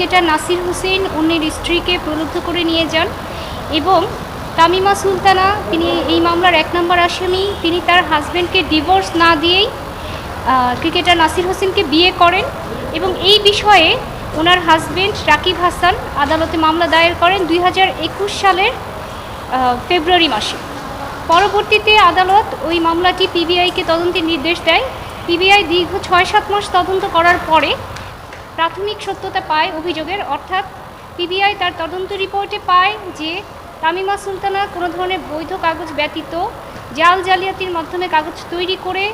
Cricketer Nasir Hossain অন্যের স্ত্রীকে প্রলুব্ধ করে নিয়ে যান এবং তামিমা সুলতানা তিনি এই মামলার 1 নম্বর আসামি। তিনি তার হাজব্যান্ডকে ডিভোর্স না দিয়েই ক্রিকেটার নাসির হোসেনকে বিয়ে করেন এবং এই বিষয়ে ওনার হাজব্যান্ড রাকিব হাসান আদালতে মামলা দায়ের করেন 2021 সালের ফেব্রুয়ারি মাসে। পরবর্তীতে আদালত ওই মামলাটি পিবিআইকে তদন্তের নির্দেশ দেয়। পিবিআই দীর্ঘ 6-7 মাস তদন্ত করার পরে প্রাথমিক সত্যতা পায় অভিযোগের, অর্থাৎ পিবিআই তার তদন্ত রিপোর্টে পায় যে তামিমা সুলতানা কোনো ধরনের বৈধ কাগজ ব্যতীত জালিয়াতির মাধ্যমে কাগজ তৈরি করে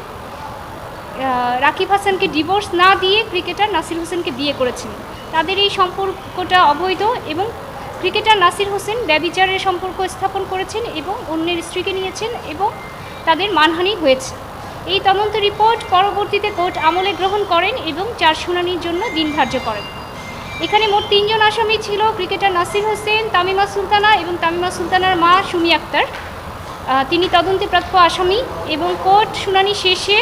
রাকিব হাসানকে ডিভোর্স না দিয়ে ক্রিকেটার নাসির হোসেনকে বিয়ে করেছেন। তাদের এই সম্পর্কটা অবৈধ এবং ক্রিকেটার নাসির হোসেন ব্যভিচারের সম্পর্ক স্থাপন করেছেন এবং অন্যের স্ত্রীকে নিয়েছেন এবং তাদের মানহানি হয়েছে। এই তদন্ত রিপোর্ট পরবর্তীতে কোর্ট আমলে গ্রহণ করেন এবং 4 শুনানির জন্য দিন ধার্য করেন। এখানে মোট 3 জন আসামি ছিল, ক্রিকেটার নাসির হোসেন, তামিমা সুলতানা এবং তামিমা সুলতানার মা সুমি আক্তার। তিনি তদন্তে প্রাপ্য আসামি এবং কোর্ট শুনানি শেষে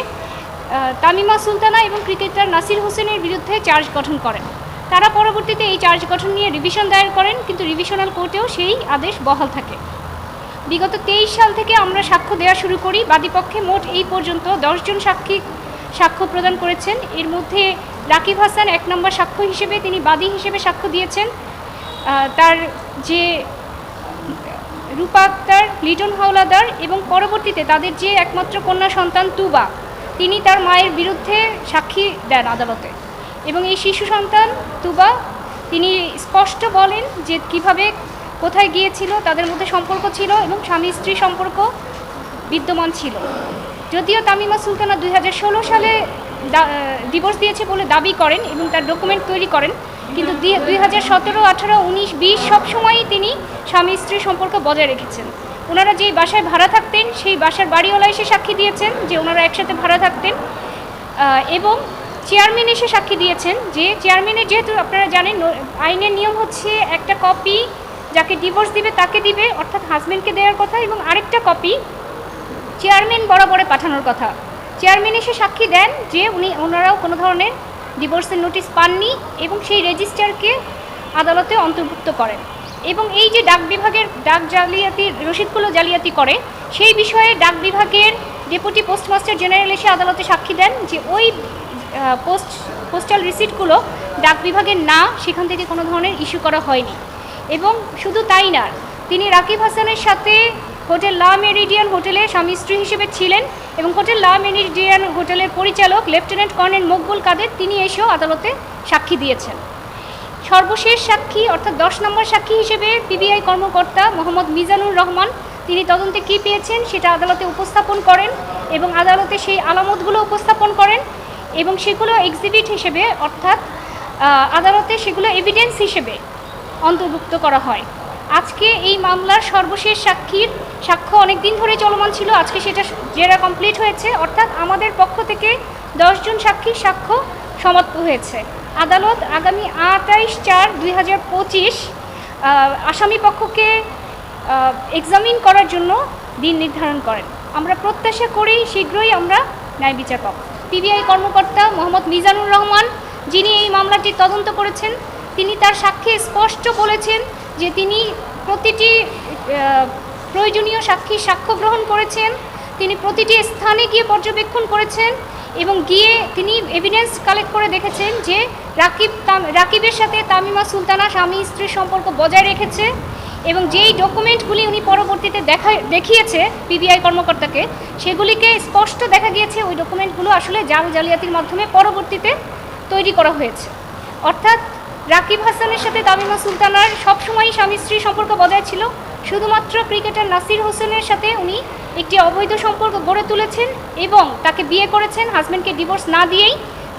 তামিমা সুলতানা এবং ক্রিকেটার নাসির হোসেনের বিরুদ্ধে চার্জ গঠন করেন। তারা পরবর্তীতে এই চার্জ গঠন নিয়ে রিভিশন দায়ের করেন, কিন্তু রিভিশনাল কোর্টেও সেই আদেশ বহাল থাকে। বিগত 23 সাল থেকে আমরা সাক্ষ্য দেওয়া শুরু করি। বাদীপক্ষে মোট এই পর্যন্ত 10 জন সাক্ষ্য প্রদান করেছেন। এর মধ্যে রাকিব হাসান 1 নম্বর সাক্ষ্য হিসেবে তিনি বাদী হিসেবে সাক্ষ্য দিয়েছেন। তার যে রূপা আক্তার, লিটন হাওলাদার এবং পরবর্তীতে তাদের যে একমাত্র কন্যা সন্তান তুবা, তিনি তার মায়ের বিরুদ্ধে সাক্ষী দেন আদালতে এবং এই শিশু সন্তান তুবা তিনি স্পষ্ট বলেন যে কিভাবে কোথায় গিয়েছিল, তাদের মধ্যে সম্পর্ক ছিল এবং স্বামী স্ত্রী সম্পর্ক বিদ্যমান ছিল। যদিও তামিমা সুলতানা 2016 সালে ডিভোর্স দিয়েছে বলে দাবি করেন এবং তার ডকুমেন্ট তৈরি করেন, কিন্তু 2017, 18, 19, 20 সবসময়ই তিনি স্বামী স্ত্রী সম্পর্ক বজায় রেখেছেন। ওনারা যেই বাসায় ভাড়া থাকতেন সেই বাসার বাড়িওয়ালা এসে সাক্ষী দিয়েছেন যে ওনারা একসাথে ভাড়া থাকতেন এবং চেয়ারম্যান এসে সাক্ষী দিয়েছেন যে চেয়ারম্যানের, যেহেতু আপনারা জানেন আইনের নিয়ম হচ্ছে একটা কপি যাকে ডিভোর্স দিবে তাকে দিবে, অর্থাৎ হাজব্যান্ডকে দেওয়ার কথা, এবং আরেকটা কপি চেয়ারম্যান বরাবরে পাঠানোর কথা। চেয়ারম্যান এসে সাক্ষী দেন যে ওনারাও কোনো ধরনের ডিভোর্সের নোটিশ পাননি এবং সেই রেজিস্টারকে আদালতে অন্তর্ভুক্ত করেন। এবং এই যে ডাক বিভাগের ডাক জালিয়াতির রসিদগুলো জালিয়াতি করে, সেই বিষয়ে ডাক বিভাগের ডেপুটি পোস্টমাস্টার জেনারেল এসে আদালতে সাক্ষী দেন যে ওই পোস্টাল রিসিটগুলো ডাক বিভাগের না, সেখান থেকে কোনো ধরনের ইস্যু করা হয়নি। এবং শুধু তাই না, তিনি রাকিব হাসানের সাথে হোটেল লা মেরিডিয়ান হোটেলে স্বামী স্ত্রী হিসেবে ছিলেন এবং হোটেল লা মেরিডিয়ান হোটেলের পরিচালক লেফটেন্যান্ট কর্নেল মকবুল কাদের তিনি এসেও আদালতে সাক্ষী দিয়েছেন। সর্বশেষ সাক্ষী অর্থাৎ 10 নম্বর সাক্ষী হিসেবে পিবিআই কর্মকর্তা মোহাম্মদ মিজানুর রহমান তিনি তদন্তে কী পেয়েছেন সেটা আদালতে উপস্থাপন করেন এবং আদালতে সেই আলামতগুলো উপস্থাপন করেন এবং সেগুলো এক্সিবিট হিসেবে অর্থাৎ আদালতে সেগুলো এভিডেন্স হিসেবে অন্তর্ভুক্ত করা হয়। আজকে এই মামলার সর্বশেষ সাক্ষ্য অনেক দিন ধরে চলমান ছিল, আজকে সেটা জেরা কমপ্লিট হয়েছে, অর্থাৎ আমাদের পক্ষ থেকে 10 জন সাক্ষীর সাক্ষ্য সমাপ্ত হয়েছে। আদালত আগামী 28/4/2025 আসামি পক্ষকে এক্সামিন করার জন্য দিন নির্ধারণ করেন। আমরা প্রত্যাশা করি শীঘ্রই আমরা ন্যায় বিচার পাব। পিবিআই কর্মকর্তা মোহাম্মদ মিজানুর রহমান যিনি এই মামলাটি তদন্ত করেছেন, তিনি তার সাক্ষ্যে স্পষ্ট বলেছেন যে তিনি প্রতিটি প্রয়োজনীয় সাক্ষীর সাক্ষ্য গ্রহণ করেছেন, তিনি প্রতিটি স্থানে গিয়ে পর্যবেক্ষণ করেছেন এবং গিয়ে তিনি এভিডেন্স কালেক্ট করে দেখেছেন যে রাকিবের সাথে তামিমা সুলতানা স্বামী স্ত্রীর সম্পর্ক বজায় রেখেছে এবং যেই ডকুমেন্টগুলি উনি পরবর্তীতে দেখিয়েছে পিবিআই কর্মকর্তাকে, সেগুলিকে স্পষ্ট দেখা গিয়েছে ওই ডকুমেন্টগুলো আসলে জালিয়াতির মাধ্যমে পরবর্তীতে তৈরি করা হয়েছে। অর্থাৎ রাকিব হাসানের সাথে তামিমা সুলতানার সবসময়ই স্বামী স্ত্রী সম্পর্ক বজায় ছিল, শুধুমাত্র ক্রিকেটার নাসির হোসেনের সাথে উনি একটি অবৈধ সম্পর্ক গড়ে তুলেছেন এবং তাকে বিয়ে করেছেন হাজব্যান্ডকে ডিভোর্স না দিয়েই,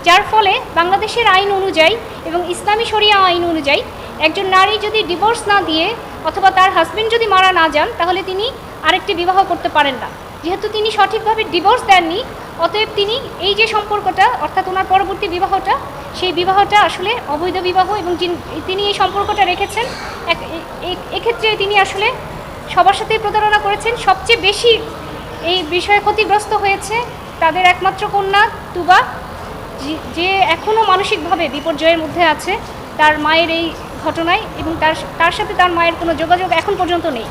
যার ফলে বাংলাদেশের আইন অনুযায়ী এবং ইসলামী শরিয়া আইন অনুযায়ী একজন নারী যদি ডিভোর্স না দিয়ে অথবা তার হাজব্যান্ড যদি মারা না যান তাহলে তিনি আরেকটি বিবাহ করতে পারেন না। যেহেতু তিনি সঠিকভাবে ডিভোর্স দেননি, অতএব তিনি এই যে সম্পর্কটা অর্থাৎ ওনার পরবর্তী বিবাহটা, সেই বিবাহটা আসলে অবৈধ বিবাহ এবং তিনি এই সম্পর্কটা রেখেছেন। এক্ষেত্রে তিনি আসলে সবার সাথেই প্রতারণা করেছেন। সবচেয়ে বেশি এই বিষয়ে ক্ষতিগ্রস্ত হয়েছে তাদের একমাত্র কন্যা তুবা, যে এখনও মানসিকভাবে বিপর্যয়ের মধ্যে আছে। তার মায়ের এই ঘটনায়, এবং তার সাথে তার মায়ের কোনো যোগাযোগ এখন পর্যন্ত নেই।